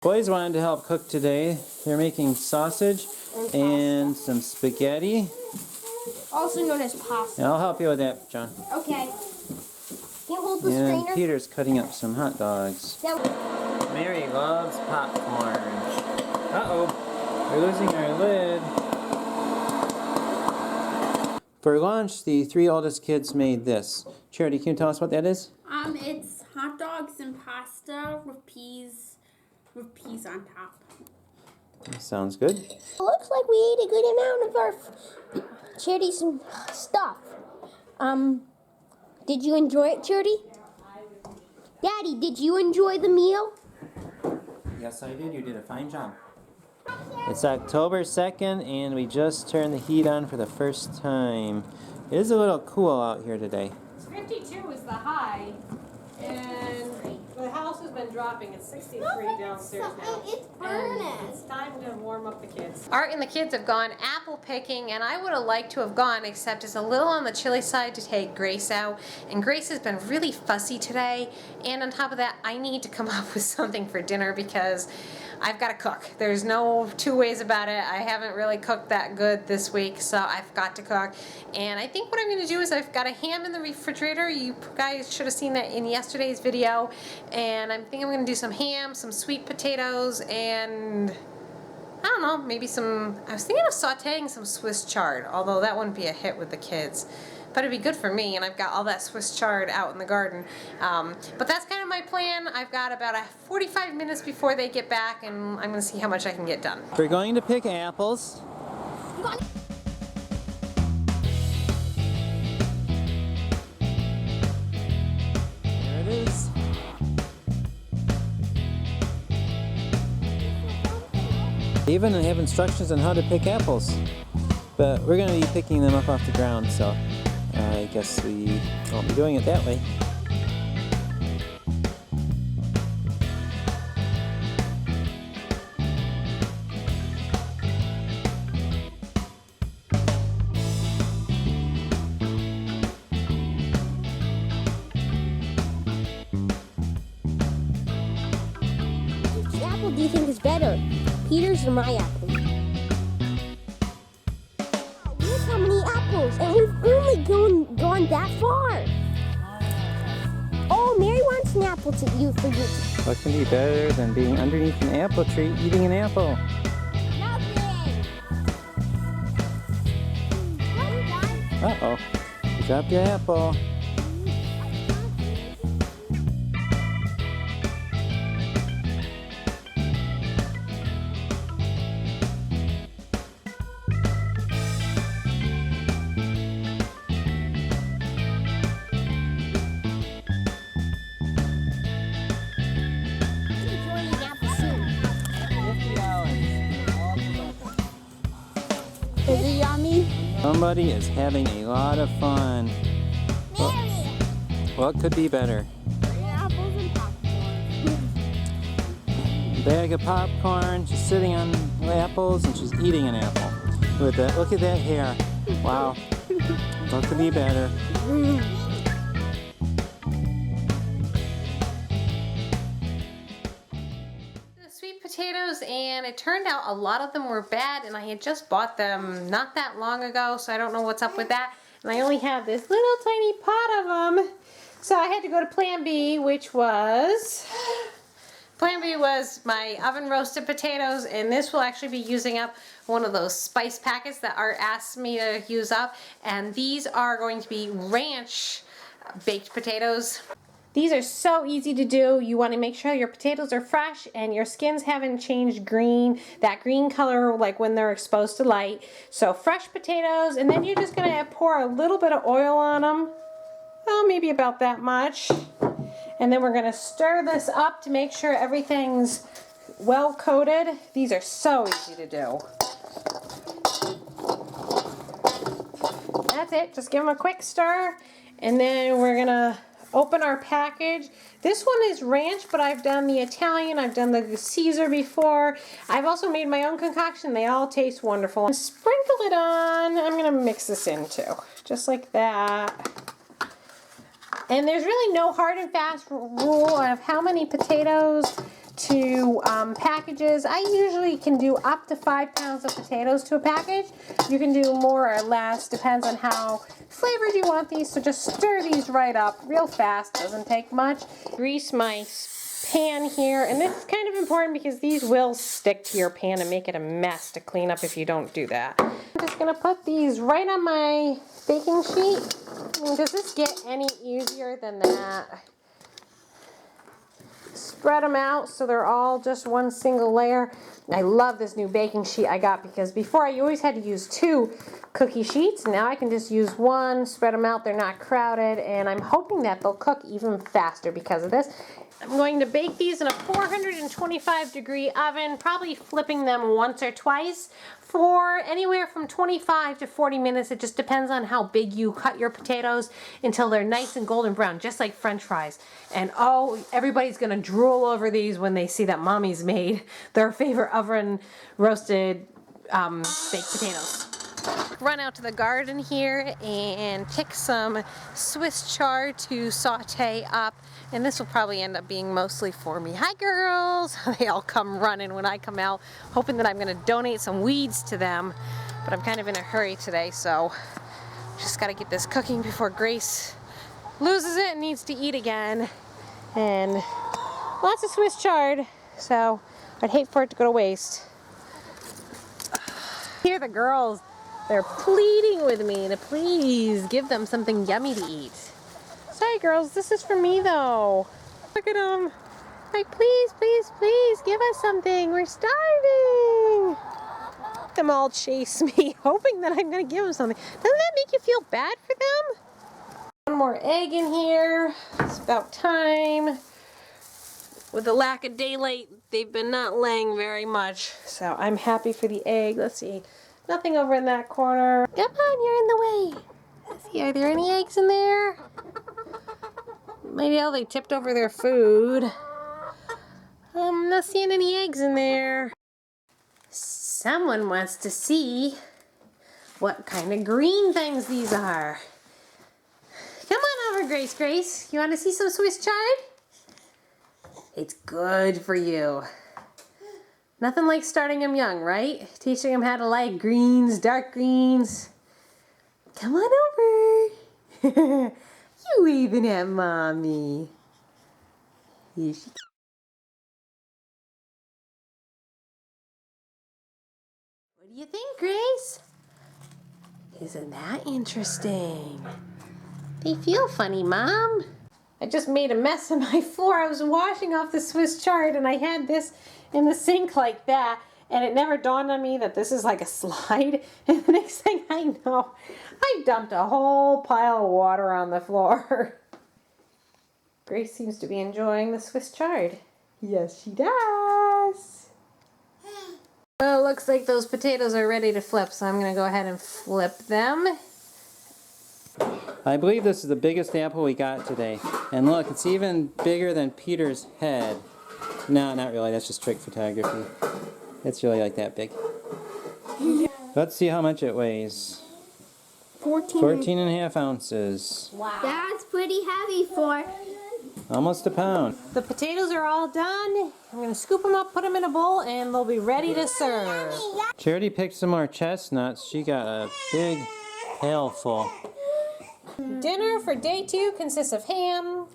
Boys wanted to help cook today. They're making sausage and some spaghetti. Also known as pasta. And I'll help you with that, John. Okay. Can you hold the And strainer? Peter's cutting up some hot dogs. Mary loves popcorn. Uh-oh, we're losing our lid. For lunch, the three oldest kids made this. Charity, can you tell us what that is? It's hot dogs and pasta with peas on top. Sounds good. Looks like we ate a good amount of our Charity's stuff. Did you enjoy it, Charity? Daddy, did you enjoy the meal? Yes, I did. You did a fine job. It's October 2nd, and we just turned the heat on for the first time. It is a little cool out here today. 52 is the high, and the house has been dropping. It's 63 downstairs now. It's burning. It's time to warm up the kids. Art and the kids have gone apple picking, and I would have liked to have gone, except it's a little on the chilly side to take Grace out. And Grace has been really fussy today, and on top of that, I need to come up with something for dinner because I've got to cook. There's no two ways about it. I haven't really cooked that good this week, so I've got to cook. And I think what I'm going to do is I've got a ham in the refrigerator. You guys should have seen that in yesterday's video. And I think I'm going to do some ham, some sweet potatoes, and I don't know, maybe I was thinking of sauteing some Swiss chard, although that wouldn't be a hit with the kids. But it'd be good for me, and I've got all that Swiss chard out in the garden. But that's kind of my plan. I've got about 45 minutes before they get back, and I'm going to see how much I can get done. We're going to pick apples. There it is. They even have instructions on how to pick apples. But we're going to be picking them up off the ground, so I guess we won't be doing it that way. Which apple do you think is better? Peter's or my apple? Look how many apples, and we've only gone that far. Oh, Mary wants an apple for you. What can be better than being underneath an apple tree eating an apple? Nothing. Uh-oh, you dropped your apple. Is it yummy? Somebody is having a lot of fun. Mary! What could be better? Apples and popcorn. Bag of popcorn, she's sitting on apples and she's eating an apple. With that, look at that hair. Wow. What could be better? Sweet potatoes, and it turned out a lot of them were bad, and I had just bought them not that long ago, so I don't know what's up with that. And I only have this little tiny pot of them, so I had to go to Plan B, which was my oven roasted potatoes, and this will actually be using up one of those spice packets that Art asked me to use up, and these are going to be ranch baked potatoes. These are so easy to do. You want to make sure your potatoes are fresh and your skins haven't changed green, that green color like when they're exposed to light. So fresh potatoes, and then you're just going to pour a little bit of oil on them. Well, maybe about that much. And then we're going to stir this up to make sure everything's well coated. These are so easy to do. That's it. Just give them a quick stir, and then we're going to open our package. This one is ranch, but I've done the Italian, I've done the Caesar before. I've also made my own concoction. They all taste wonderful. Sprinkle it on. I'm going to mix this in too, just like that. And there's really no hard and fast rule of how many potatoes to packages. I usually can do up to 5 pounds of potatoes to a package. You can do more or less, depends on how flavored you want these. So just stir these right up real fast, doesn't take much. Grease my pan here, and this is kind of important because these will stick to your pan and make it a mess to clean up if you don't do that. I'm just gonna put these right on my baking sheet. I mean, does this get any easier than that? Spread them out so they're all just one single layer. I love this new baking sheet I got because before I always had to use 2 cookie sheets. Now I can just use 1, spread them out, they're not crowded, and I'm hoping that they'll cook even faster because of this. I'm going to bake these in a 425-degree oven, probably flipping them once or twice for anywhere from 25 to 40 minutes. It just depends on how big you cut your potatoes until they're nice and golden brown, just like French fries. And oh, everybody's gonna drool over these when they see that Mommy's made their favorite oven roasted baked potatoes. Run out to the garden here and pick some Swiss chard to saute up, and this will probably end up being mostly for me. Hi girls! They all come running when I come out, hoping that I'm going to donate some weeds to them, but I'm kind of in a hurry today, so just got to get this cooking before Grace loses it and needs to eat again. And lots of Swiss chard, so I'd hate for it to go to waste. Here the girls, they're pleading with me to please give them something yummy to eat. Sorry girls, this is for me though. Look at them. Like, please, please, please give us something. We're starving. Them all chase me, hoping that I'm gonna give them something. Doesn't that make you feel bad for them? One more egg in here. It's about time. With the lack of daylight, they've been not laying very much. So I'm happy for the egg. Let's see. Nothing over in that corner. Come on, you're in the way. Let's see, are there any eggs in there? Maybe they tipped over their food. I'm not seeing any eggs in there. Someone wants to see what kind of green things these are. Come on over, Grace. Grace, you want to see some Swiss chard? It's good for you. Nothing like starting them young, right? Teaching them how to like greens, dark greens. Come on over. You waving at Mommy. Here she comes. What do you think, Grace? Isn't that interesting? They feel funny, Mom. I just made a mess on my floor. I was washing off the Swiss chard and I had this in the sink like that, and it never dawned on me that this is like a slide. And the next thing I know, I dumped a whole pile of water on the floor. Grace seems to be enjoying the Swiss chard. Yes, she does. Well, it looks like those potatoes are ready to flip, so I'm going to go ahead and flip them. I believe this is the biggest apple we got today. And look, it's even bigger than Peter's head. No, not really. That's just trick photography. It's really like that big. Let's see how much it weighs. 14 and a half ounces. Wow. That's pretty heavy for... Almost a pound. The potatoes are all done. I'm going to scoop them up, put them in a bowl, and they'll be ready to serve. Charity picked some more chestnuts. She got a big pail full. Dinner for day 2 consists of ham,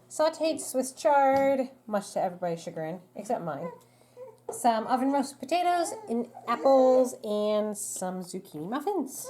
sauteed Swiss chard, much to everybody's chagrin, except mine, some oven roasted potatoes, and apples, and some zucchini muffins.